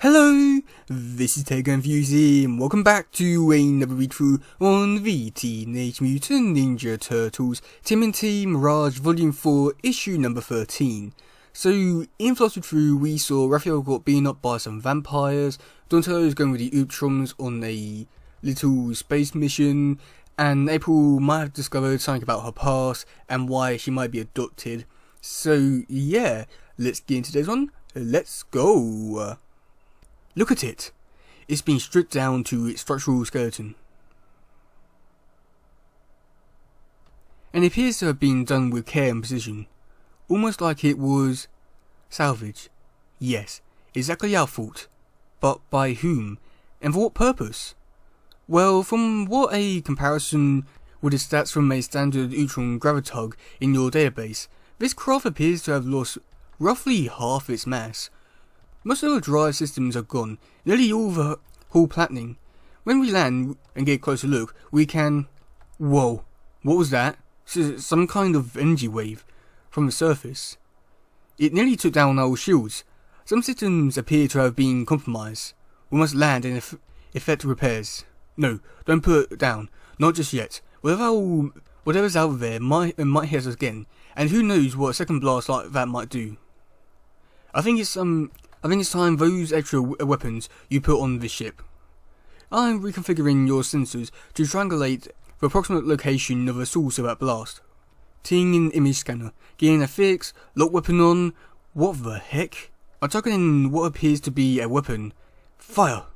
Hello, this is teddygaming and welcome back to another read through on the Teenage Mutant Ninja Turtles tmnt Mirage Volume 4 issue number 13. So, in flustered through, we saw Raphael got beaten up by some vampires, Donatello is going with the Utrons on a little space mission, and April might have discovered something about her past and why she might be adopted. So yeah, let's get into this one. Let's go. Look at it. It's been stripped down to its structural skeleton. And it appears to have been done with care and precision. Almost like it was salvage. Yes, exactly our fault. But by whom? And for what purpose? Well, from what a comparison with the stats from a standard Utron Gravitug in your database, this craft appears to have lost roughly half its mass. Most of the drive systems are gone, nearly all the hull platinum. When we land and get a closer look, we can... Whoa, what was that? Some kind of energy wave from the surface. It nearly took down our shields. Some systems appear to have been compromised. We must land and effect repairs. No, don't put it down. Not just yet. Whatever's out there might hit us again, and who knows what a second blast like that might do. I think it's time those extra weapons you put on this ship. I'm reconfiguring your sensors to triangulate the approximate location of the source of that blast. Ting in image scanner, getting a fix, lock weapon on. What the heck? I'm targeting what appears to be a weapon. Fire!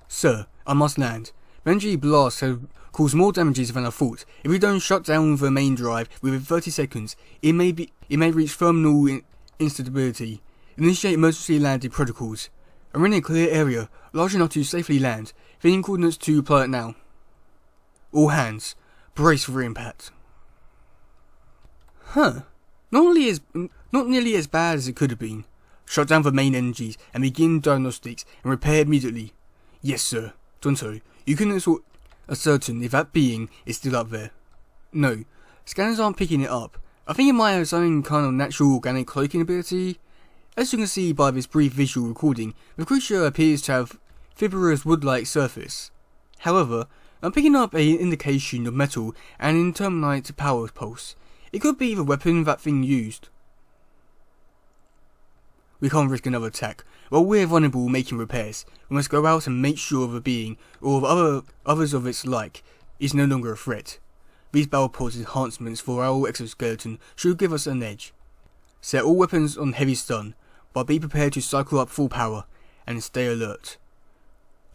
Sir, I must land. The energy blasts have caused more damages than I thought. If we don't shut down the main drive within 30 seconds, it may reach terminal instability. Initiate emergency landing protocols. I'm in a clear area, large enough to safely land. Fitting coordinates to planet now. All hands, brace for impact. Huh. Not nearly as bad as it could have been. Shut down the main energies and begin diagnostics and repair immediately. Yes, sir. Tonto, you can ascertain if that being is still up there. No, scanners aren't picking it up. I think it might have some kind of natural organic cloaking ability. As you can see by this brief visual recording, the creature appears to have fibrous wood-like surface. However, I'm picking up an indication of metal and intermite power pulse. It could be the weapon that thing used. We can't risk another attack. While we're vulnerable making repairs, we must go out and make sure the being, or others of its like, is no longer a threat. These battle pods enhancements for our exoskeleton should give us an edge. Set all weapons on heavy stun, but be prepared to cycle up full power, and stay alert.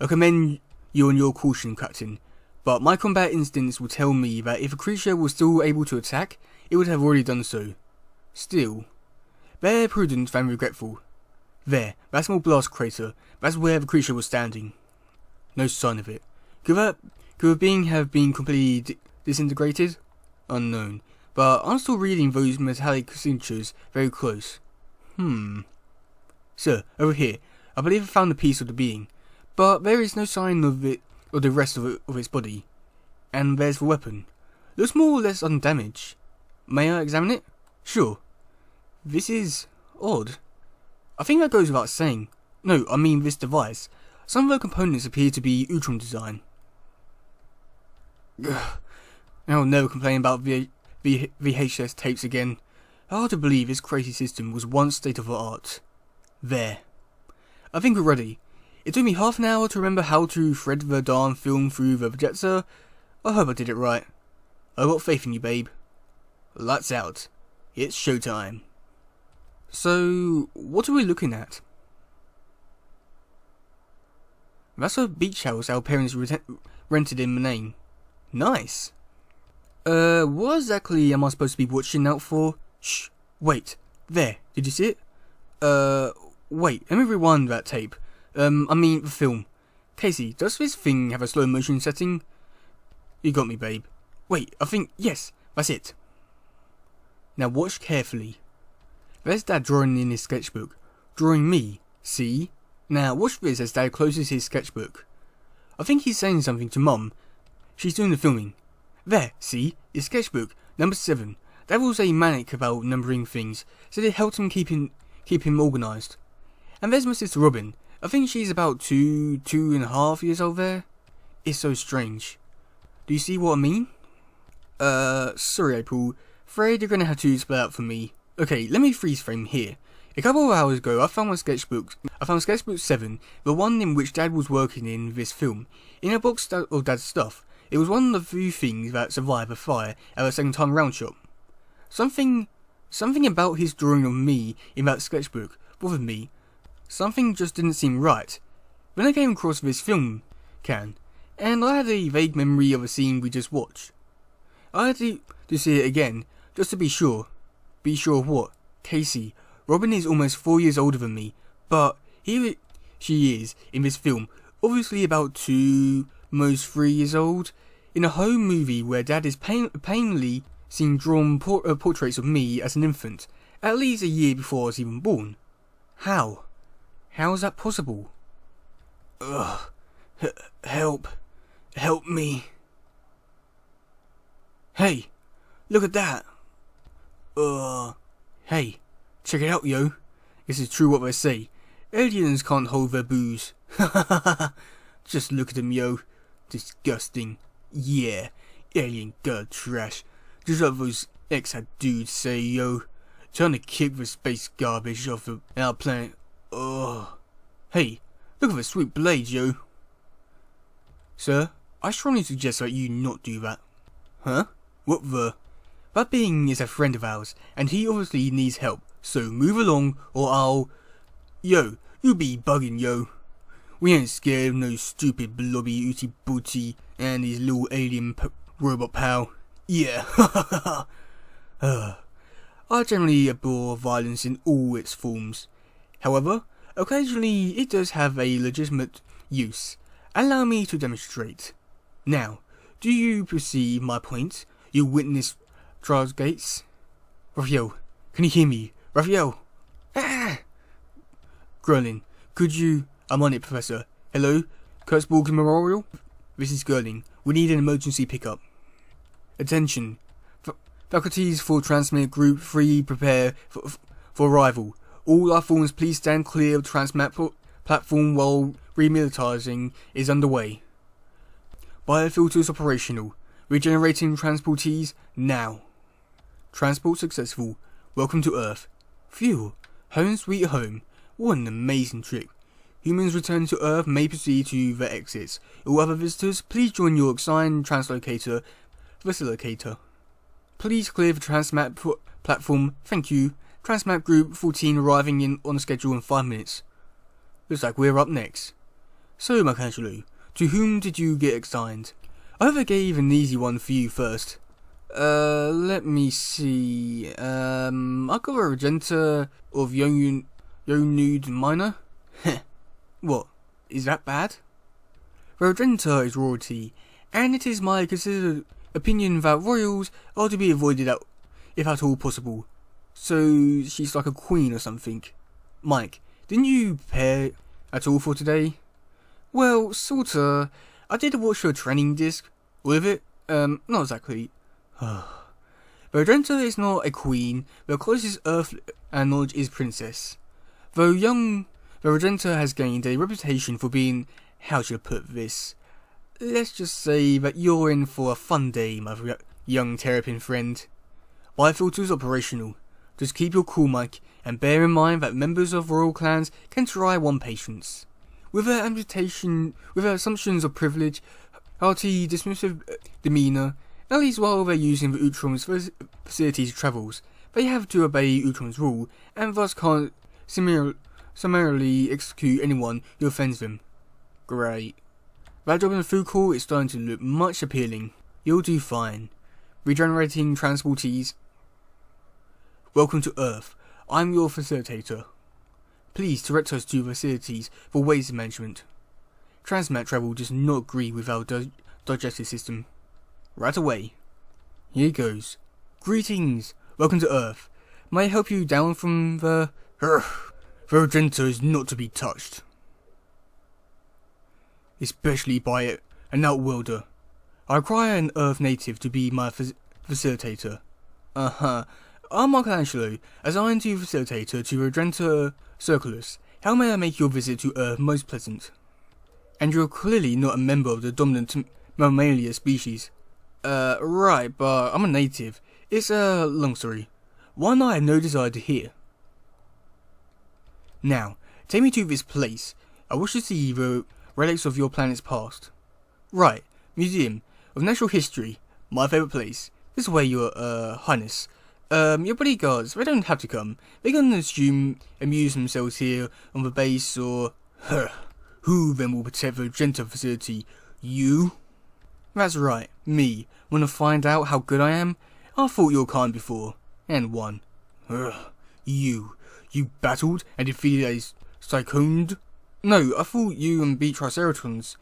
I commend you on your caution, Captain, but my combat instincts will tell me that if a creature was still able to attack, it would have already done so. Still, bear prudent than regretful. There, that small blast crater, that's where the creature was standing. No sign of it. Could the being have been completely disintegrated? Unknown. But I'm still reading those metallic signatures very close. Sir, over here. I believe I found a piece of the being. But there is no sign of it or the rest of its body. And there's the weapon. Looks more or less undamaged. May I examine it? Sure. This is odd. I think that goes without saying. No, I mean this device. Some of the components appear to be Utron design. Ugh. I'll never complain about VHS tapes again. Hard to believe this crazy system was once state of the art. There. I think we're ready. It took me half an hour to remember how to thread the darn film through the projector. I hope I did it right. I've got faith in you, babe. Lights out. It's showtime. So, what are we looking at? That's a beach house our parents rented in Maine. Nice. What exactly am I supposed to be watching out for? Shh, wait, there, did you see it? Wait, let me rewind that tape. I mean the film. Casey, does this thing have a slow motion setting? You got me, babe. Wait, I think, yes, that's it. Now watch carefully. There's Dad drawing in his sketchbook. Drawing me, see? Now watch this as Dad closes his sketchbook. I think he's saying something to Mum. She's doing the filming. There, see? His sketchbook, number 7. Dad was a manic about numbering things, said it helped him keep him organised. And there's my sister Robin. I think she's about 2.5 years old there. It's so strange. Do you see what I mean? Sorry April. Afraid you're gonna have to spell out for me. Okay, let me freeze frame here. A couple of hours ago, I found sketchbook 7, the one in which Dad was working in this film. In a box of Dad's stuff, it was one of the few things that survived a fire at the second time round shop. Something about his drawing of me in that sketchbook bothered me. Something just didn't seem right. Then I came across this film can, and I had a vague memory of a scene we just watched. I had to see it again, just to be sure. Be sure of what? Casey. Robin is almost 4 years older than me, but here she is in this film, obviously about 2, most 3 years old, in a home movie where Dad is painfully seen drawn portraits of me as an infant, at least a year before I was even born. How? How is that possible? Ugh. Help. Help me. Hey, look at that. Hey. Check it out, yo. This is true what they say. Aliens can't hold their booze. Just look at them, yo. Disgusting. Yeah. Alien god trash. Just like those ex-hat dudes say, yo. Trying to kick the space garbage off our planet. Hey, look at the sweet blades, yo. Sir, I strongly suggest that you not do that. Huh? What the? That being is a friend of ours, and he obviously needs help. So move along, or I'll... Yo, you be bugging, yo. We ain't scared of no stupid blobby ooty booty and his little alien robot pal. Yeah, I generally abhor violence in all its forms. However, occasionally it does have a legitimate use. Allow me to demonstrate. Now, do you perceive my point, you witness trials gates? Raphael, can you hear me? Raphael! Ah! Gerling, could you... I'm on it, Professor. Hello? Kurtzburg Memorial? This is Gerling. We need an emergency pickup. Attention. Faculties for Transmit Group 3 prepare for arrival. All our forms please stand clear of the Transmat platform while remilitarizing is underway. Biofilters operational. Regenerating transportees now. Transport successful. Welcome to Earth. Phew, home sweet home. What an amazing trip. Humans returning to Earth may proceed to their exits. All other visitors, please join your assigned translocator facilitator. Please clear the Transmat platform. Thank you. Transmat Group 14 arriving on schedule in 5 minutes. Looks like we're up next. So, Michelangelo, to whom did you get assigned? I hope I gave an easy one for you first. Let me see. I got a Regenta of young nude minor. Heh. What? Is that bad? Regenta is royalty, and it is my considered opinion that royals are to be avoided if at all possible. So she's like a queen or something. Mike, didn't you prepare at all for today? Well, sorta. I did watch your training disc. With it? Not exactly. Regenta is not a queen. The closest Earth and knowledge is princess. Though young, Regenta has gained a reputation for being, how should I put this? Let's just say that you're in for a fun day, my young terrapin friend. Biofilters operational. Just keep your cool, Mike, and bear in mind that members of royal clans can try one patience. With their assumptions of privilege, hearty, dismissive demeanour, at least while they're using the Utron's facilities travels, they have to obey Utron's rule, and thus can't summarily execute anyone who offends them. Great. That job in the food court is starting to look much appealing. You'll do fine. Regenerating transportees. Welcome to Earth. I'm your facilitator. Please direct us to facilities for waste management. Transmat travel does not agree with our digestive system. Right away. Here goes. Greetings. Welcome to Earth. May I help you down from the... The Regenta is not to be touched. Especially by an outworlder. I require an Earth native to be my facilitator. I'm Michelangelo, assigned to facilitator to Regenta Circulus. How may I make your visit to Earth most pleasant? And you're clearly not a member of the dominant mammalia species. Right, but I'm a native. It's a long story. One I have no desire to hear. Now, take me to this place. I wish to see the relics of your planet's past. Right, Museum of Natural History. My favourite place. This way, your, Highness. Your bodyguards, they don't have to come. They can amuse themselves here on the base, or... Who then will protect the Genta facility? You? That's right, me. Wanna find out how good I am? I fought your kind before, and won. You battled and defeated a Cyclone? No, I fought you and beat Triceratons.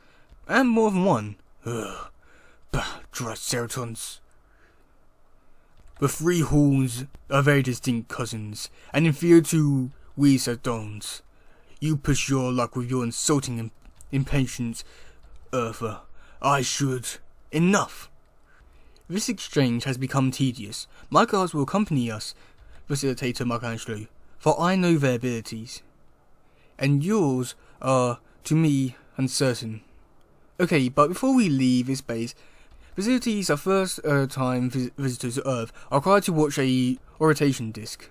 And more than one. Triceratons. The three horns are very distinct cousins, and inferior to we Sadons. You push your luck with your insulting impatience, Earther. I should... Enough! This exchange has become tedious. My guards will accompany us, Facilitator Michelangelo, for I know their abilities. And yours are, to me, uncertain. Okay, but before we leave this base, facilities are first-time visitors to Earth are required to watch a orientation disc.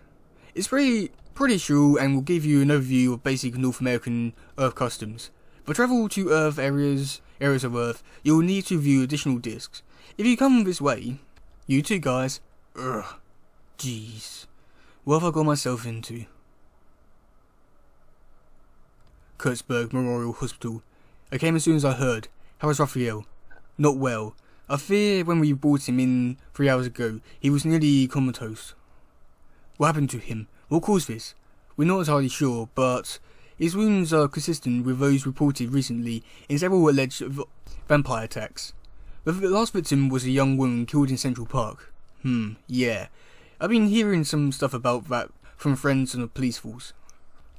It's pretty sure and will give you an overview of basic North American Earth customs. For travel to Earth areas of Earth, you will need to view additional discs. If you come this way, you two guys, jeez, what have I got myself into? Kurtzberg Memorial Hospital. I came as soon as I heard. How is Raphael? Not well. I fear when we brought him in 3 hours ago, he was nearly comatose. What happened to him? What caused this? We're not entirely sure, but his wounds are consistent with those reported recently in several alleged vampire attacks. The last victim was a young woman killed in Central Park. Yeah. I've been hearing some stuff about that from friends on the police force.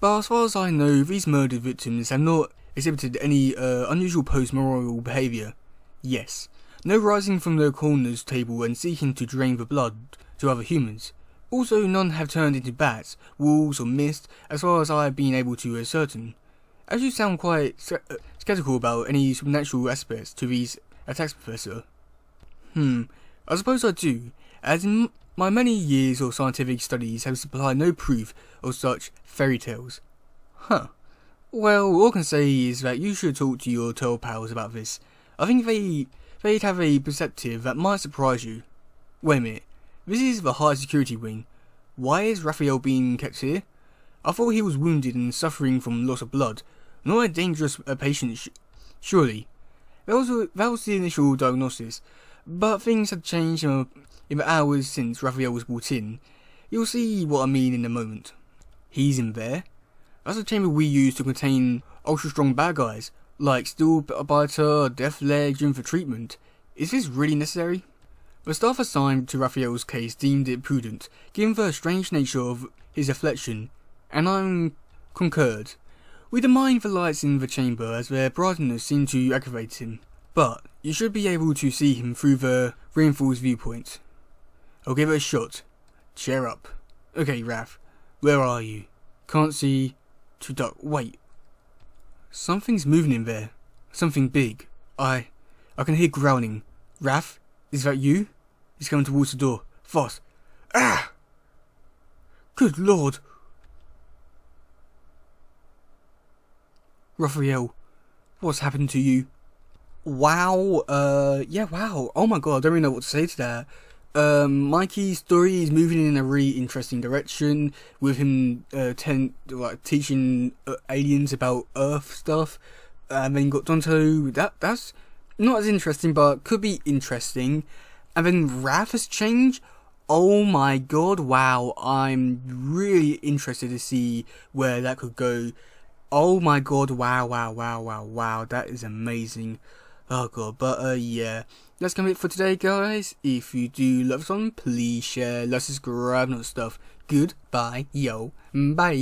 But as far as I know, these murdered victims have not exhibited any unusual post-memorial behaviour. Yes. No rising from their coroner's table and seeking to drain the blood to other humans. Also, none have turned into bats, wolves or mist, as far as I have been able to ascertain. As you sound quite skeptical about any supernatural aspects to these attacks, Professor. I suppose I do, as in my many years of scientific studies have supplied no proof of such fairy tales. Well, all I can say is that you should talk to your tail pals about this. I think they'd have a perspective that might surprise you. Wait a minute. This is the high security wing. Why is Raphael being kept here? I thought he was wounded and suffering from loss of blood. Not a dangerous patient, surely. That was the initial diagnosis, but things have changed in the hours since Raphael was brought in. You'll see what I mean in a moment. He's in there? That's the chamber we use to contain ultra-strong bad guys, like Steel-Biter, Death Legion for treatment. Is this really necessary? The staff assigned to Raphael's case deemed it prudent, given the strange nature of his affliction, and I concurred. We demied the lights in the chamber as their brightness seemed to aggravate him, but you should be able to see him through the reinforced viewpoint. I'll give it a shot. Cheer up. Okay, Raph, where are you? Can't see. Too dark. Wait. Something's moving in there. Something big. I can hear growling. Raph? Is that you? He's coming towards the door. Fast. Ah! Good lord. Raphael, what's happened to you? Wow, yeah, wow. Oh my god, I don't really know what to say to that. Mikey's story is moving in a really interesting direction, with him teaching aliens about Earth stuff. And then you got Donto. That's not as interesting, but could be interesting. And then Raph has changed. Oh my god, wow. I'm really interested to see where that could go. Oh my god, wow. That is amazing. Oh god, but yeah. That's gonna be it for today, guys. If you do love this one, please share, like, subscribe, and all that stuff. Goodbye, yo. Bye.